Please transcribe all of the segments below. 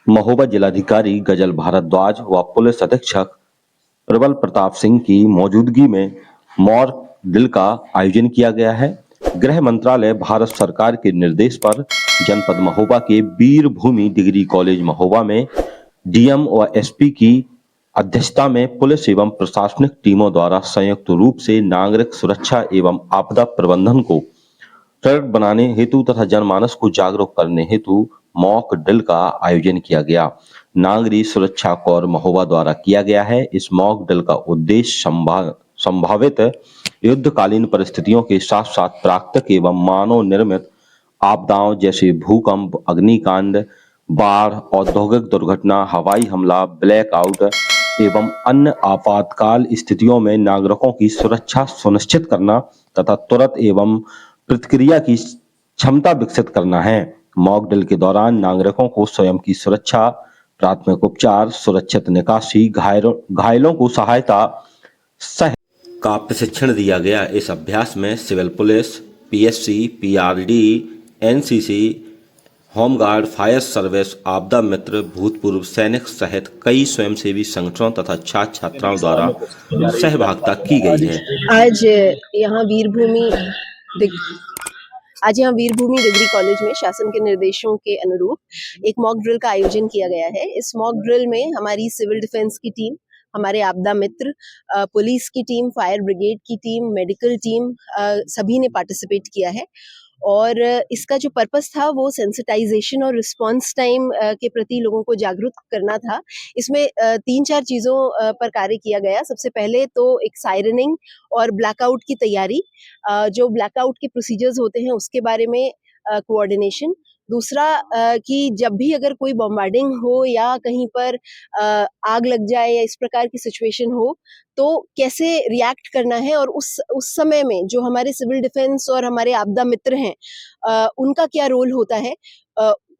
महोबा जिलाधिकारी गजल भारद्वाज व पुलिस अधीक्षक प्रबल प्रताप सिंह की मौजूदगी में मॉक ड्रिल का आयोजन किया गया है। गृह मंत्रालय भारत सरकार के निर्देश पर जनपद महोबा के वीर भूमि डिग्री कॉलेज महोबा में डीएम व एसपी की अध्यक्षता में पुलिस एवं प्रशासनिक टीमों द्वारा संयुक्त रूप से नागरिक सुरक्षा एवं आपदा प्रबंधन को सड़क बनाने हेतु तथा जनमानस को जागरूक करने हेतु मॉक ड्रिल का आयोजन किया गया। नागरिक सुरक्षा कोर महोबा द्वारा किया गया है। इस मॉक ड्रिल का उद्देश्य संभावित युद्धकालीन परिस्थितियों के साथ साथ प्राकृतिक एवं मानव निर्मित आपदाओं जैसे भूकंप, अग्निकांड, बाढ़, औद्योगिक दुर्घटना, हवाई हमला, ब्लैकआउट एवं अन्य आपातकाल स्थितियों में नागरिकों की सुरक्षा सुनिश्चित करना तथा तुरंत एवं प्रतिक्रिया की क्षमता विकसित करना है। मॉक ड्रिल के दौरान नागरिकों को स्वयं की सुरक्षा, प्राथमिक उपचार, सुरक्षित निकासी, घायलों को सहायता सह का प्रशिक्षण दिया गया। इस अभ्यास में civil police, PSC, PRD, NCC, home guard, fire service, आपदा मित्र, भूतपूर्व सैनिक सहित कई स्वयंसेवी संगठनों तथा छात्र छात्राओं द्वारा सहभागिता की गई है। आज यहाँ वीरभूमि डिग्री कॉलेज में शासन के निर्देशों के अनुरूप एक मॉक ड्रिल का आयोजन किया गया है। इस मॉक ड्रिल में हमारी सिविल डिफेंस की टीम, हमारे आपदा मित्र, पुलिस की टीम, फायर ब्रिगेड की टीम, मेडिकल टीम, सभी ने पार्टिसिपेट किया है। और इसका जो पर्पस था वो सेंसिटाइजेशन और रिस्पांस टाइम के प्रति लोगों को जागरूक करना था। इसमें 3-4 चीज़ों पर कार्य किया गया। सबसे पहले तो एक सायरनिंग और ब्लैकआउट की तैयारी, जो ब्लैकआउट के प्रोसीजर्स होते हैं उसके बारे में कोऑर्डिनेशन। दूसरा कि जब भी अगर कोई बॉम्बार्डिंग हो या कहीं पर आग लग जाए या इस प्रकार की सिचुएशन हो तो कैसे रिएक्ट करना है, और उस समय में जो हमारे सिविल डिफेंस और हमारे आपदा मित्र हैं उनका क्या रोल होता है,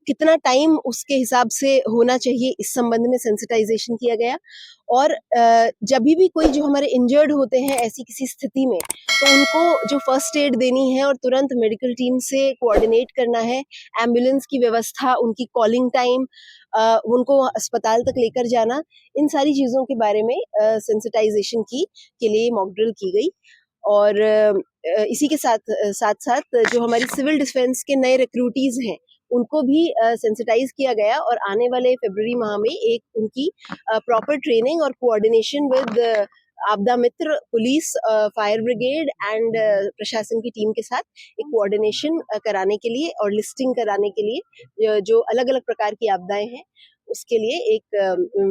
कितना टाइम उसके हिसाब से होना चाहिए, इस संबंध में सेंसिटाइजेशन किया गया। और जब भी कोई जो हमारे इंजर्ड होते हैं ऐसी किसी स्थिति में, तो उनको जो फर्स्ट एड देनी है और तुरंत मेडिकल टीम से कोऑर्डिनेट करना है, एम्बुलेंस की व्यवस्था, उनकी कॉलिंग टाइम, उनको अस्पताल तक लेकर जाना, इन सारी चीज़ों के बारे में सेंसिटाइजेशन के लिए मॉक ड्रिल की गई। और इसी के साथ साथ जो हमारी सिविल डिफेंस के नए रिक्रूटीज हैं उनको भी सेंसिटाइज किया गया और आने वाले फरवरी माह में एक उनकी प्रॉपर ट्रेनिंग और कोऑर्डिनेशन विद आपदा मित्र, पुलिस, फायर ब्रिगेड एंड प्रशासन की टीम के साथ एक कोऑर्डिनेशन कराने के लिए और लिस्टिंग कराने के लिए जो अलग अलग प्रकार की आपदाएं हैं उसके लिए एक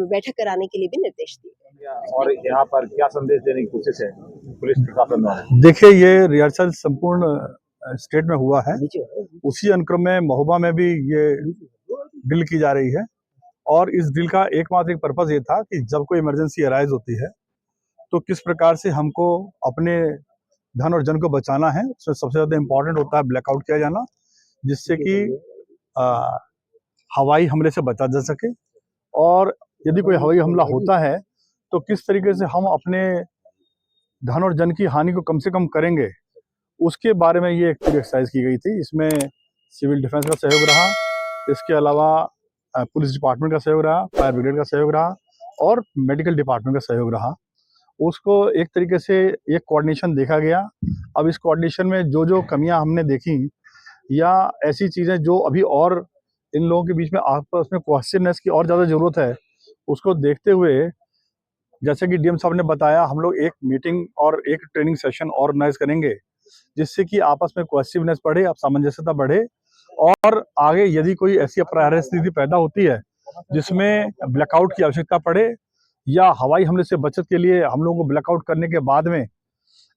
बैठक कराने के लिए भी निर्देश दिए। और यहाँ पर क्या संदेश देने की कोशिश है पुलिस प्रशासन द्वारा? देखिए, ये रिहर्सल संपूर्ण स्टेट में हुआ है, उसी अनुक्रम में महोबा में भी ये ड्रिल की जा रही है। और इस ड्रिल का एकमात्र एक पर्पस ये था कि जब कोई इमरजेंसी अराइज होती है तो किस प्रकार से हमको अपने धन और जन को बचाना है। उसमें सबसे ज्यादा इम्पोर्टेंट होता है ब्लैकआउट किया जाना, जिससे कि हवाई हमले से बचा जा सके। और यदि कोई हवाई हमला होता है तो किस तरीके से हम अपने धन और जन की हानि को कम से कम करेंगे, उसके बारे में ये एक पूरी एक्सरसाइज की गई थी। इसमें सिविल डिफेंस का सहयोग रहा, इसके अलावा पुलिस डिपार्टमेंट का सहयोग रहा, फायर ब्रिगेड का सहयोग रहा और मेडिकल डिपार्टमेंट का सहयोग रहा। उसको एक तरीके से एक कोऑर्डिनेशन देखा गया। अब इस कोऑर्डिनेशन में जो जो कमियां हमने देखी या ऐसी चीज़ें जो अभी और इन लोगों के बीच में आपस में कोऑर्डिनेशन की और ज़्यादा ज़रूरत है, उसको देखते हुए जैसे कि डीएम साहब ने बताया, हम लोग एक मीटिंग और एक ट्रेनिंग सेशन ऑर्गेनाइज करेंगे, जिससे कि आपस में कोहेसिवनेस बढ़े, अब सामंजस्यता बढ़े। और आगे यदि कोई ऐसी अप्राप्य स्थिति पैदा होती है जिसमें ब्लैकआउट की आवश्यकता पड़े या हवाई हमले से बचत के लिए हम लोगों को ब्लैकआउट करने के बाद में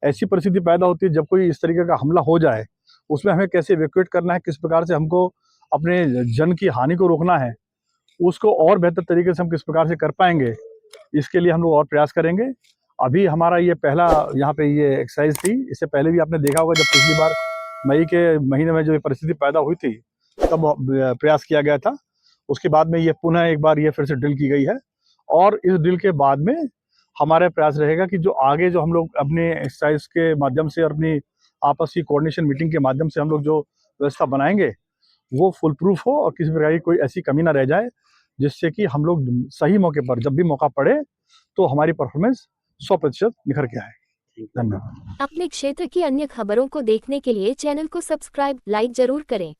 ऐसी परिस्थिति पैदा होती है जब कोई इस तरीके का हमला हो जाए, उसमें हमें कैसे इवैक्यूएट करना है, किस प्रकार से हमको अपने जन की हानि को रोकना है, उसको और बेहतर तरीके से हम किस प्रकार से कर पाएंगे, इसके लिए हम लोग और प्रयास करेंगे। अभी हमारा ये पहला यहाँ पे ये एक्सरसाइज थी। इससे पहले भी आपने देखा होगा, जब पिछली बार मई के महीने में जो परिस्थिति पैदा हुई थी तब प्रयास किया गया था। उसके बाद में ये पुनः एक बार ये फिर से ड्रिल की गई है। और इस ड्रिल के बाद में हमारा प्रयास रहेगा कि जो आगे जो हम लोग अपने एक्सरसाइज के माध्यम से और अपनी आपस की कोऑर्डिनेशन मीटिंग के माध्यम से हम लोग जो व्यवस्था बनाएंगे वो फुल प्रूफ हो और किसी प्रकार की कोई ऐसी कमी ना रह जाए जिससे कि हम लोग सही मौके पर जब भी मौका पड़े तो हमारी परफॉर्मेंस 100% निखर के आए। धन्यवाद। अपने क्षेत्र की अन्य खबरों को देखने के लिए चैनल को सब्सक्राइब, लाइक जरूर करें।